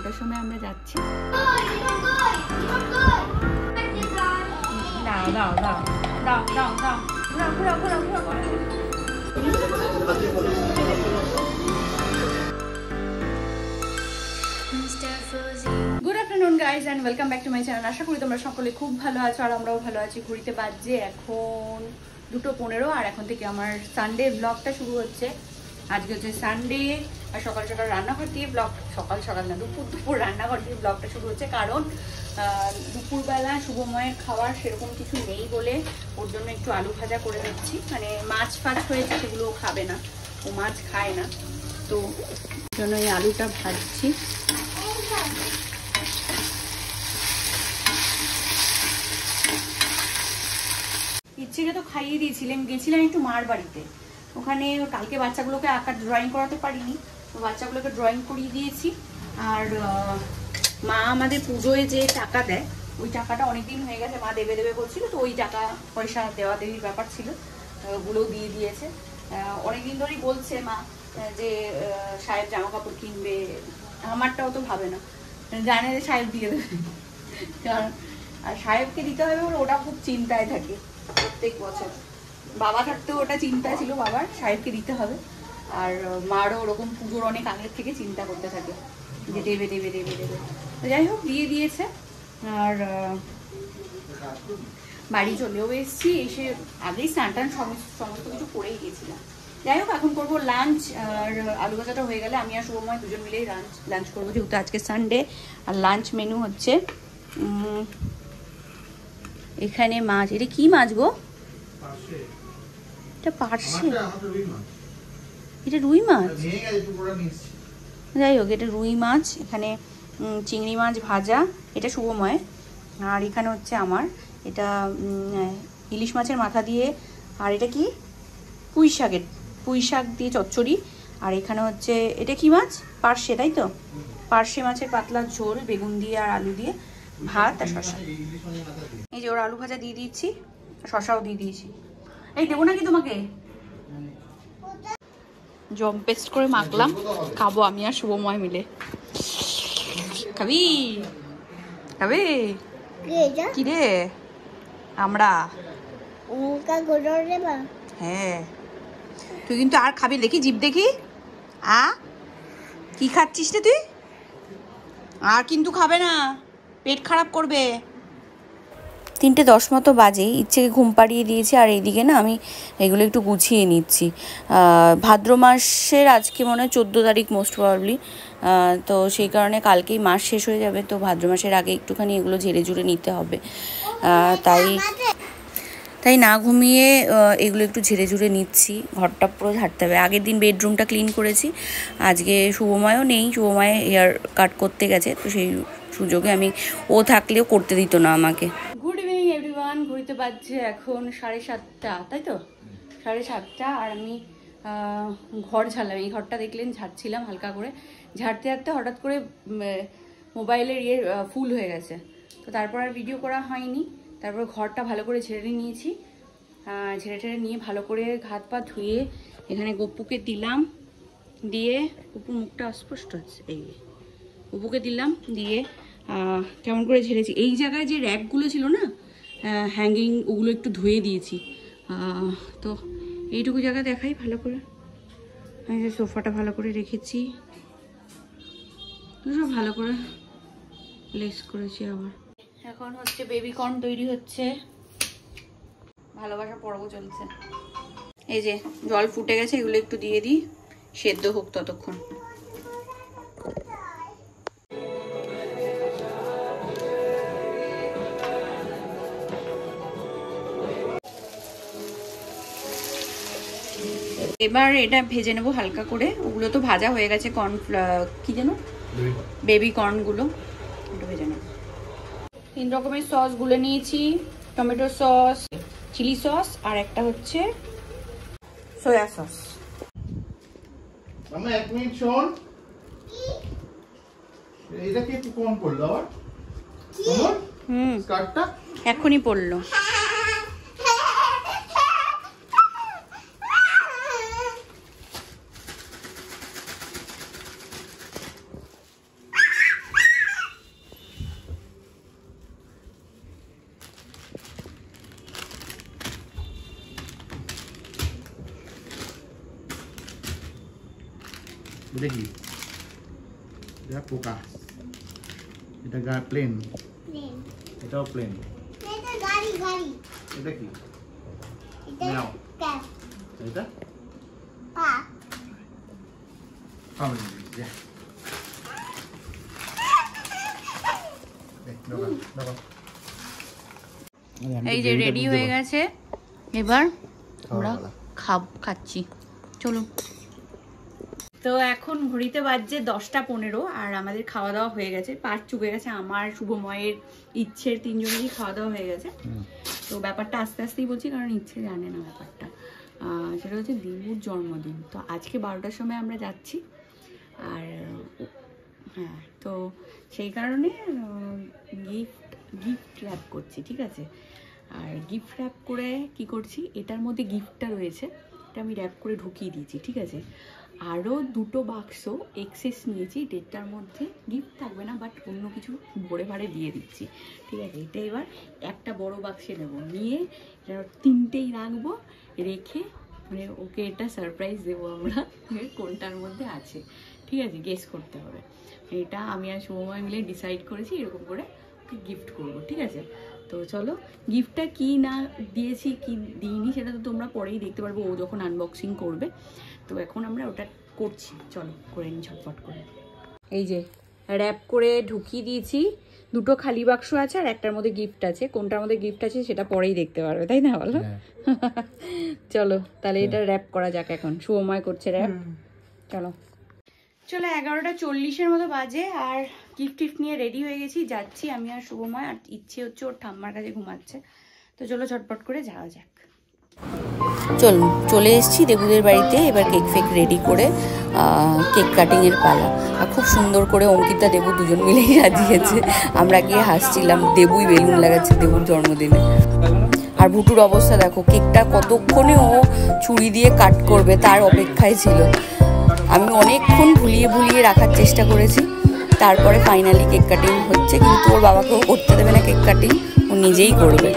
ওটার সময় আমরা যাচ্ছি। দাও দাও দাও দাও দাও দাও ঘুরাও ঘুরাও ঘুরাও ঘুরাও। Good afternoon guys and welcome back to my channel. আশা করি তোমরা সকলে খুব ভালো আছো আর আমরাও ভালো আছি। ঘুরিতে বাজছে এখন 2:15 আর এখন থেকে আমার সানডে ব্লগটা শুরু হচ্ছে। আজকে হচ্ছে সানডে আর সকাল সকাল রান্নাঘর দিয়ে ব্লগ, সকাল সকাল না দুপুর রান্নাঘর দিয়ে ব্লগটা শুরু হচ্ছে। কারণ দুপুরবেলা শুভময়ের খাবার সেরকম কিছু নেই বলে ওর জন্য একটু আলু ভাজা করে দিচ্ছি। মানে মাছ ফাছ হয়েছে সেগুলো খাবে না, ও মাছ খায় না, তো জন্য এই আলুটা ভাজছি। ইচ্ছেকে তো খাইয়ে দিয়েছিলাম, গেছিলাম একটু মার বাড়িতে, ওখানে কালকে বাচ্চাগুলোকে আঁকা ড্রয়িং করাতে পারিনি, তো বাচ্চাগুলোকে ড্রয়িং করিয়ে দিয়েছি। আর মা আমাদের পুজোয় যে টাকা দেয় ওই টাকাটা অনেকদিন হয়ে গেছে, মা দেবে দেবে বলছিল, তো ওই টাকা পয়সা দেওয়া দেওয়ির ব্যাপার ছিল, ওগুলোও দিয়ে দিয়েছে। অনেকদিন ধরেই বলছে মা যে সাহেব জামা কাপড় কিনবে, আমারটাও তো ভাবে না, জানে যে সাহেব দিয়ে দেবে, কারণ আর সাহেবকে দিতে হবে বলে ওটা খুব চিন্তায় থাকে প্রত্যেক বছর। বাবা থাকতেও ওটা চিন্তা ছিল বাবার, সাহেবকে দিতে হবে। আর মারও ওরকম পুজোর অনেক আগের থেকে চিন্তা করতে থাকে যে দেবে দেবে দেবে দেবে, তো যাই হোক দিয়ে দিয়েছে। আর বাড়ি চলেও এসেছি, এসে আগেই স্নান টান সমস্ত কিছু করেই গিয়েছিলাম। যাই হোক এখন করবো লাঞ্চ, আর আলু ভাজাটা হয়ে গেলে আমি আর শুভময় দুজন মিলেই লাঞ্চ করবো, যেহেতু আজকে সানডে। আর লাঞ্চ মেনু হচ্ছে এখানে মাছ, এটা কি মাছ গো? এটা পার্শে, এটা রুই মাছ। যাই হোক এটা রুই মাছ, এখানে চিংড়ি মাছ ভাজা, এটা শুভময়। আর এখানে হচ্ছে আমার, এটা ইলিশ মাছের মাথা দিয়ে, আর এটা কি পুঁই শাক দিয়ে চচ্চড়ি। আর এখানে হচ্ছে এটা কি মাছ? পার্শে, তাই তো, পার্শে মাছের পাতলা ঝোল বেগুন দিয়ে আর আলু দিয়ে, ভাত আর শশা। এই যে ওর আলু ভাজা দিয়ে দিচ্ছি, শশাও দিয়ে দিয়েছি। এই দেবো নাকি তোমাকে? জম পেস্ট করে মাখলাম, খাবো আমি আর শুভময় মিলে। খাবি? খাবে কি রে? আমরা হ্যাঁ, তুই কিন্তু আর খাবি, দেখি জিভ দেখি। কি খাচ্ছিস রে তুই? আর কিন্তু খাবে না, পেট খারাপ করবে। 3:10 মতো বাজে, ইচ্ছেকে ঘুম পাড়িয়ে দিয়েছি। আর এইদিকে না আমি এগুলো একটু গুছিয়ে নিচ্ছি। ভাদ্র মাসের আজকে মনে হয় 14 তারিখ মোস্ট প্রবাবলি, তো সেই কারণে কালকেই মাস শেষ হয়ে যাবে, তো ভাদ্র মাসের আগে একটুখানি এগুলো ঝেড়ে ঝুড়ে নিতে হবে। তাই না ঘুমিয়ে এগুলো একটু ঝেড়ে ঝুড়ে নিচ্ছি। ঘরটা পুরো ঝাড়তে হবে। আগের দিন বেডরুমটা ক্লিন করেছি, আজকে শুভময়ও নেই, শুভময় হেয়ার কাট করতে গেছে, তো সেই সুযোগে আমি, ও থাকলেও করতে দিত না আমাকে। গুড ইভিনিং এভরিওয়ান, ঘুরতে পারছে এখন 7:30, তাই তো 7:30। আর আমি ঘর ঝাড়লাম, এই ঘরটা দেখলেন ঝাড়ছিলাম হালকা করে, ঝাড়তে ঝাড়তে হঠাৎ করে মোবাইলের ফুল হয়ে গেছে, তো তারপর আর ভিডিও করা হয়নি। তারপর ঘরটা ভালো করে ঝেড়ে নিয়েছি, ঝেড়ে টেড়ে নিয়ে ভালো করে হাত পা ধুয়ে এখানে গপুকে দিলাম, দিয়ে গপুর মুখটা অস্পষ্ট হচ্ছে, এই গপুকে দিলাম, দিয়ে কেমন করে ঝেড়েছি। এই জায়গায় যে র্যাকগুলো ছিল না হ্যাঙ্গিং, ওগুলো একটু ধুয়ে দিয়েছি। তো এইটুকু জায়গা দেখাই ভালো করে, আমি যে সোফাটা ভালো করে রেখেছি, সব ভালো করে লেস করেছি। আবার এখন হচ্ছে বেবি কর্ন তৈরি হচ্ছে, ভালোবাসা পর্ব চলছে। এই যে জল ফুটে গেছে, এগুলো একটু দিয়ে দিই, সেদ্ধ হোক ততক্ষণ। এবার এটা ভেজে নেবো হালকা করে, ওগুলো তো ভাজা হয়ে গেছে, কি যেন বেবি কর্নগুলো একটু ভেজে নেব। 3 রকমের সস গুলে নিয়েছি, টমেটো সস, চিলি সস, আর একটা হচ্ছে সয়া সস। মামা 1 মিনিট শোন, এইটা কি একটু কম পড়লো আবার? স্কার্টটা এখনই পড়লো। এটা কি? এটা পোকা, এটা প্লেন, এটাও প্লেন, এটা গাড়ি, এটা কি? নাও এটা এই যে রেডি হয়ে গেছে, এবার আমরা খাচ্ছি। চলুন। তো এখন ঘড়িতে বাজছে 10:15 আর আমাদের খাওয়া দাওয়া হয়ে গেছে। পাট চুকে গেছে, আমার শুভময়ের ইচ্ছের তিনজনেরই খাওয়া দাওয়া হয়ে গেছে। তো ব্যাপারটা আস্তে আস্তেই বলছি, কারণ ইচ্ছে জানে না ব্যাপারটা। সেটা হচ্ছে দেবুর জন্মদিন। তো আজকে 12টার সময় আমরা যাচ্ছি। আর হ্যাঁ, তো সেই কারণে গিফট র্যাপ করছি, ঠিক আছে? আর গিফট র্যাপ করে কি করছি, এটার মধ্যে গিফটটা রয়েছে, এটা আমি র্যাপ করে ঢুকিয়ে দিয়েছি, ঠিক আছে? আরও 2টো বাক্স এক্সেস নিয়েছি, ডেটটার মধ্যে গিফট থাকবে না, বাট অন্য কিছু ভরে ভারে দিয়ে দিচ্ছি, ঠিক আছে? এটা এবার একটা বড় বাক্সে নেবো, নিয়ে এটা 3টেই রাখবো, রেখে মানে ওকে এটা সারপ্রাইজ দেবো আমরা, কোনটার মধ্যে আছে, ঠিক আছে? গেস করতে হবে। এটা আমি আর শুভময় মিলে ডিসাইড করেছি, এরকম করে ওকে গিফট করবো, ঠিক আছে? তো চলো, গিফটটা কি না দিয়েছি কি দিইনি সেটা তো তোমরা পরেই দেখতে পারবো, ও যখন আনবক্সিং করবে। তো এখন আমরা ওটা করছি, চলো করে নিই ঝটপট করে। এই যে র্যাপ করে ঢুকিয়ে দিয়েছি, 2টো খালি বাক্স আছে আর একটার মধ্যে গিফট আছে। কোনটার মধ্যে গিফট আছে সেটা পরেই দেখতে পারবে, তাই না বলো? চলো তাহলে এটা র্যাপ করা যাক। এখন শুভময় করছে র্যাপ, চলো। 11:40 মতো বাজে আর গিফট নিয়ে রেডি হয়ে গেছি, যাচ্ছি আমি আর শুভময়। আর ইচ্ছে হচ্ছে ওর ঠাম্মার কাছে ঘুমাচ্ছে, তো চলো ঝটপট করে যাওয়া যাক। চলুন, চলে এসেছি দেবুদের বাড়িতে। এবার কেক ফেক রেডি করে কেক কাটিংয়ের পালা। আর খুব সুন্দর করে অঙ্কিতা দেবু দুজন মিলেই সাজিয়েছে। আমরা গিয়ে হাসছিলাম, দেবুই বেলুন লাগাচ্ছে দেবুর জন্মদিনে। আর ভুটুর অবস্থা দেখো, কেকটা কতক্ষণে ও ছুরি দিয়ে কাট করবে তার অপেক্ষায় ছিল। আমি অনেকক্ষণ ভুলিয়ে রাখার চেষ্টা করেছি, তারপরে ফাইনালি কেক কাটিং হচ্ছে। কিন্তু ওর বাবাকেও করতে দেবে না কেক কাটিং, ও নিজেই করবে।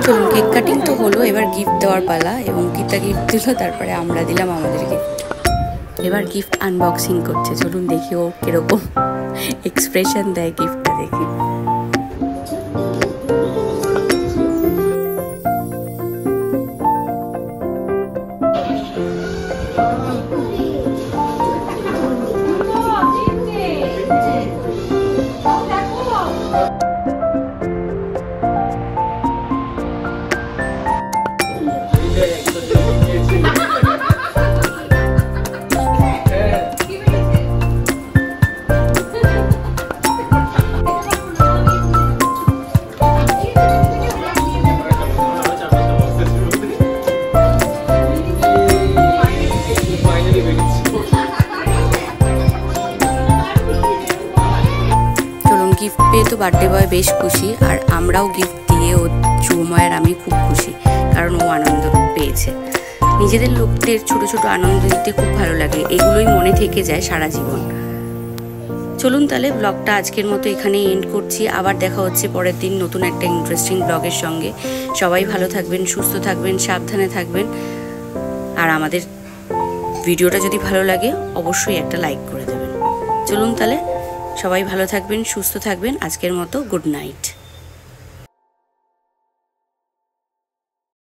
চলুন, কেক কাটিং তো হলো, এবার গিফট দেওয়ার পালা। এবং কিতা গিফট দিল, তারপরে আমরা দিলাম আমাদের গিফট। এবার গিফট আনবক্সিং করছে, চলুন দেখি ও কিরকম এক্সপ্রেশন দেয় গিফটটা দেখে। গিফট পেয়ে তো বার্থডে বয় বেশ খুশি, আর আমরাও গিফট দিয়ে ও শুভময়ের আমি খুব খুশি, কারণ ও আনন্দ পেয়েছে। নিজেদের লোকদের ছোট ছোট আনন্দ দিতে খুব ভালো লাগে, এগুলোই মনে থেকে যায় সারা জীবন। চলুন তাহলে ব্লগটা আজকের মতো এখানেই এন্ড করছি। আবার দেখা হচ্ছে পরের দিন নতুন একটা ইন্টারেস্টিং ব্লগের সঙ্গে। সবাই ভালো থাকবেন, সুস্থ থাকবেন, সাবধানে থাকবেন। আর আমাদের ভিডিওটা যদি ভালো লাগে অবশ্যই একটা লাইক করে দেবেন। চলুন তাহলে, সবাই ভালো থাকবেন, সুস্থ থাকবেন। আজকের মতো গুড নাইট।